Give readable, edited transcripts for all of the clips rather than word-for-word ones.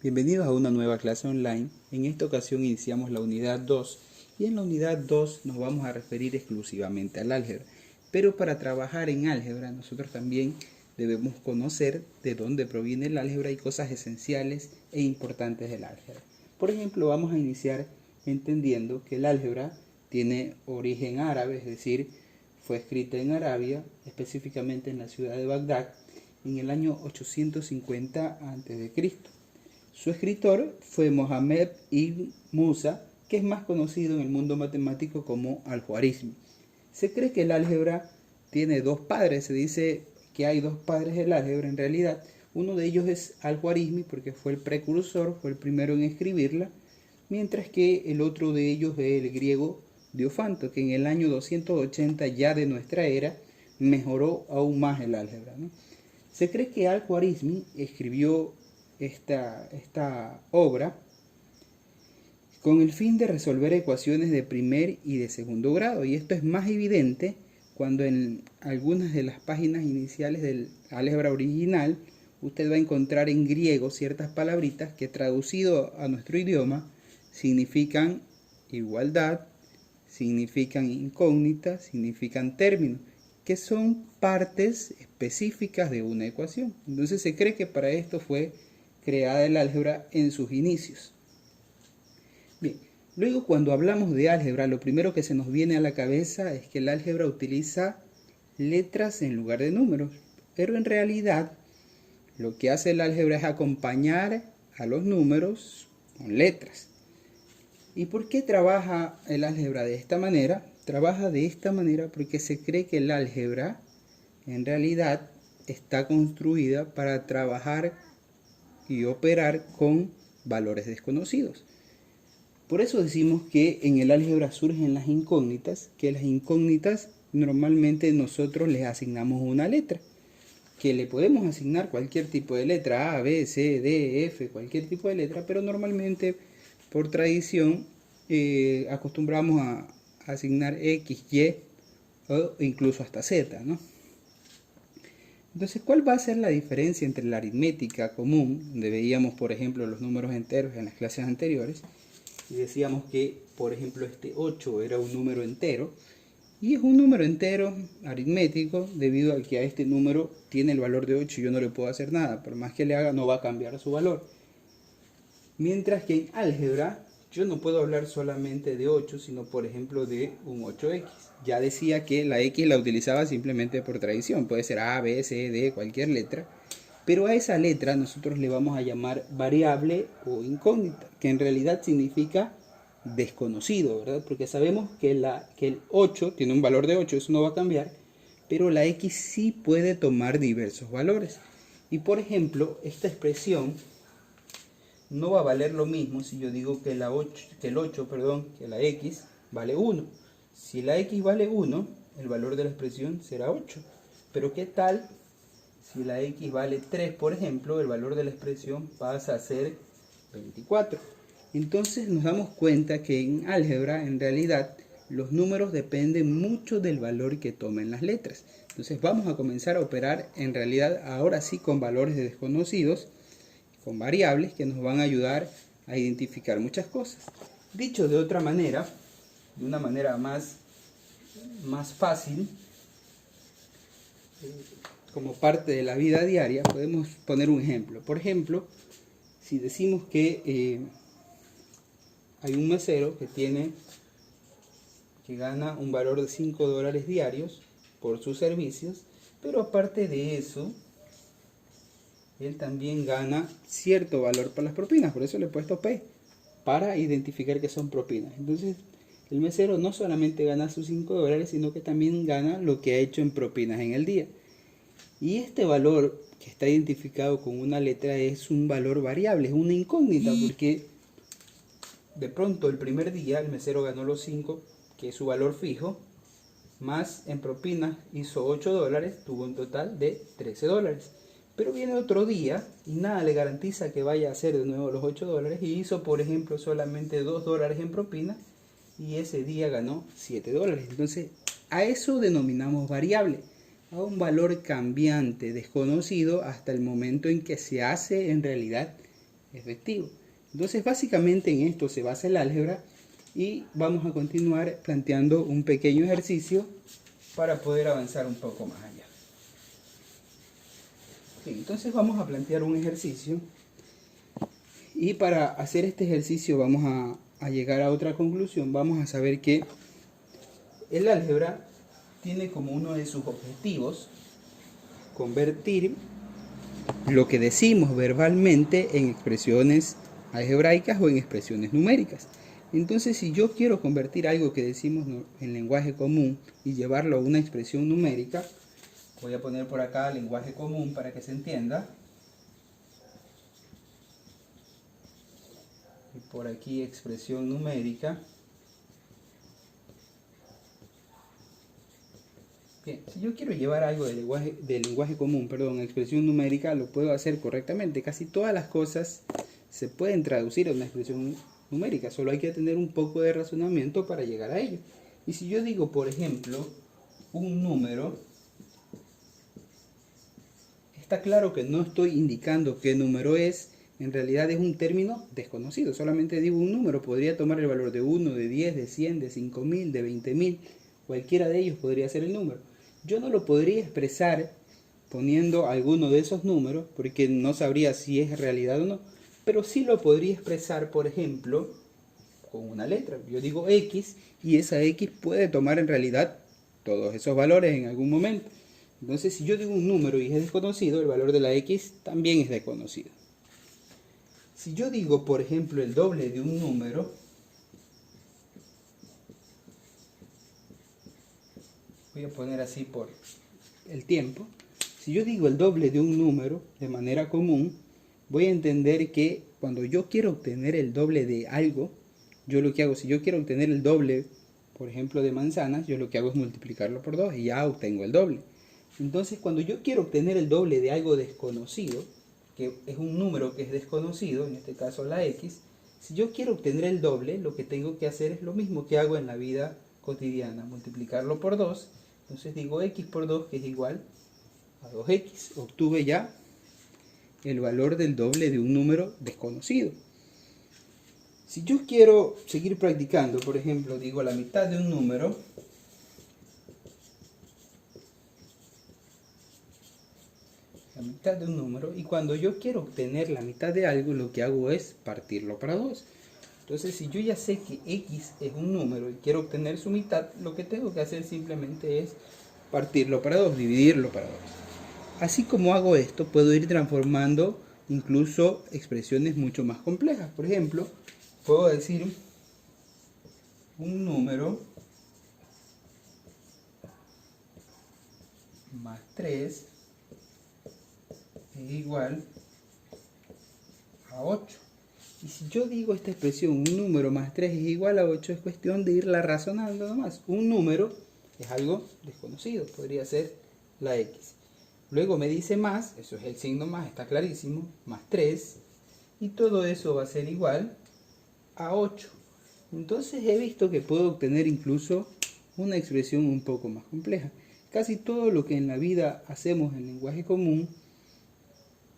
Bienvenidos a una nueva clase online. En esta ocasión iniciamos la unidad 2 y en la unidad 2 nos vamos a referir exclusivamente al álgebra. Pero para trabajar en álgebra nosotros también debemos conocer de dónde proviene el álgebra y cosas esenciales e importantes del álgebra. Por ejemplo, vamos a iniciar entendiendo que el álgebra tiene origen árabe, es decir, fue escrita en Arabia, específicamente en la ciudad de Bagdad, en el año 850 a.C. Su escritor fue Mohammed ibn Musa, que es más conocido en el mundo matemático como Al-Juarizmi. Se cree que el álgebra tiene dos padres, se dice que hay dos padres del álgebra en realidad. Uno de ellos es Al-Juarizmi porque fue el precursor, fue el primero en escribirla, mientras que el otro de ellos es el griego Diofanto, que en el año 280 ya de nuestra era mejoró aún más el álgebra, ¿no? Se cree que Al-Juarizmi escribió esta obra con el fin de resolver ecuaciones de primer y de segundo grado, y esto es más evidente cuando en algunas de las páginas iniciales del álgebra original usted va a encontrar en griego ciertas palabritas que traducido a nuestro idioma significan igualdad, significan incógnita, significan término, que son partes específicas de una ecuación. Entonces se cree que para esto fue creada el álgebra en sus inicios. Bien, luego cuando hablamos de álgebra, lo primero que se nos viene a la cabeza es que el álgebra utiliza letras en lugar de números, pero en realidad lo que hace el álgebra es acompañar a los números con letras. ¿Y por qué trabaja el álgebra de esta manera? Trabaja de esta manera porque se cree que el álgebra en realidad está construida para trabajar y operar con valores desconocidos. Por eso decimos que en el álgebra surgen las incógnitas, que las incógnitas normalmente nosotros les asignamos una letra, que le podemos asignar cualquier tipo de letra, A, B, C, D, F, cualquier tipo de letra, pero normalmente por tradición acostumbramos a asignar X, Y o incluso hasta Z, ¿no? Entonces, ¿cuál va a ser la diferencia entre la aritmética común, donde veíamos, por ejemplo, los números enteros en las clases anteriores, y decíamos que, por ejemplo, este 8 era un número entero, y es un número entero aritmético debido a que a este número tiene el valor de 8 y yo no le puedo hacer nada, por más que le haga no va a cambiar su valor. Mientras que en álgebra yo no puedo hablar solamente de 8, sino por ejemplo de un 8x. Ya decía que la x la utilizaba simplemente por tradición, puede ser A, B, C, D, cualquier letra, pero a esa letra nosotros le vamos a llamar variable o incógnita, que en realidad significa desconocido, ¿verdad? Porque sabemos que el 8 tiene un valor de 8, eso no va a cambiar, pero la x sí puede tomar diversos valores. Y por ejemplo, esta expresión no va a valer lo mismo si yo digo que la x vale 1. Si la x vale 1, el valor de la expresión será 8. Pero ¿qué tal si la x vale 3, por ejemplo? El valor de la expresión pasa a ser 24. Entonces nos damos cuenta que en álgebra, en realidad, los números dependen mucho del valor que tomen las letras. Entonces vamos a comenzar a operar en realidad ahora sí con valores desconocidos, con variables que nos van a ayudar a identificar muchas cosas. Dicho de otra manera, de una manera más fácil, como parte de la vida diaria, podemos poner un ejemplo. Por ejemplo, si decimos que hay un mesero que gana un valor de $5 diarios por sus servicios, pero aparte de eso, él también gana cierto valor por las propinas, por eso le he puesto P, para identificar que son propinas. Entonces, el mesero no solamente gana sus $5, sino que también gana lo que ha hecho en propinas en el día. Y este valor que está identificado con una letra es un valor variable, es una incógnita, porque de pronto el primer día el mesero ganó los 5, que es su valor fijo, más en propinas hizo $8, tuvo un total de $13. Pero viene otro día y nada le garantiza que vaya a hacer de nuevo los $8 y hizo, por ejemplo, solamente $2 en propina y ese día ganó $7. Entonces, a eso denominamos variable, a un valor cambiante, desconocido hasta el momento en que se hace en realidad efectivo. Entonces básicamente en esto se basa el álgebra y vamos a continuar planteando un pequeño ejercicio para poder avanzar un poco más allá. Bien, entonces vamos a plantear un ejercicio y para hacer este ejercicio vamos a llegar a otra conclusión. Vamos a saber que el álgebra tiene como uno de sus objetivos convertir lo que decimos verbalmente en expresiones algebraicas o en expresiones numéricas. Entonces, si yo quiero convertir algo que decimos en lenguaje común y llevarlo a una expresión numérica, voy a poner por acá lenguaje común para que se entienda. Y por aquí expresión numérica. Bien, si yo quiero llevar algo del lenguaje común, a expresión numérica, lo puedo hacer correctamente. Casi todas las cosas se pueden traducir a una expresión numérica, solo hay que tener un poco de razonamiento para llegar a ello. Y si yo digo, por ejemplo, un número, está claro que no estoy indicando qué número es, en realidad es un término desconocido, solamente digo un número, podría tomar el valor de 1, de 10, de 100, de 5000, de 20000, cualquiera de ellos podría ser el número. Yo no lo podría expresar poniendo alguno de esos números, porque no sabría si es realidad o no, pero sí lo podría expresar, por ejemplo, con una letra. Yo digo X y esa X puede tomar en realidad todos esos valores en algún momento. Entonces, si yo digo un número y es desconocido, el valor de la X también es desconocido. Si yo digo, por ejemplo, el doble de un número, voy a poner así por el tiempo. Si yo digo el doble de un número de manera común, voy a entender que cuando yo quiero obtener el doble de algo, yo lo que hago, si yo quiero obtener el doble, por ejemplo, de manzanas, yo lo que hago es multiplicarlo por 2 y ya obtengo el doble. Entonces, cuando yo quiero obtener el doble de algo desconocido, que es un número que es desconocido, en este caso la X, si yo quiero obtener el doble, lo que tengo que hacer es lo mismo que hago en la vida cotidiana, multiplicarlo por 2. Entonces digo X por 2, que es igual a 2X. Obtuve ya el valor del doble de un número desconocido. Si yo quiero seguir practicando, por ejemplo, digo la mitad de un número, y cuando yo quiero obtener la mitad de algo, lo que hago es partirlo para 2. Entonces, si yo ya sé que X es un número y quiero obtener su mitad, lo que tengo que hacer simplemente es partirlo para 2, dividirlo para 2. Así como hago esto, puedo ir transformando incluso expresiones mucho más complejas. Por ejemplo, puedo decir un número más 3 es igual a 8. Y si yo digo esta expresión, un número más 3 es igual a 8, es cuestión de irla razonando nomás. Un número es algo desconocido, podría ser la X. Luego me dice más, eso es el signo más, está clarísimo, más 3, y todo eso va a ser igual a 8. Entonces he visto que puedo obtener incluso una expresión un poco más compleja. Casi todo lo que en la vida hacemos en lenguaje común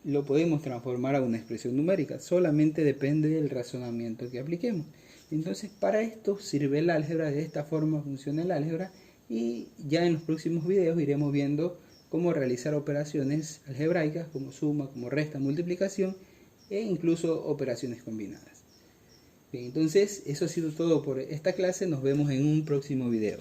lo podemos transformar a una expresión numérica, solamente depende del razonamiento que apliquemos. Entonces para esto sirve el álgebra, de esta forma funciona el álgebra, y ya en los próximos videos iremos viendo cómo realizar operaciones algebraicas como suma, como resta, multiplicación e incluso operaciones combinadas. Bien, entonces eso ha sido todo por esta clase, nos vemos en un próximo video.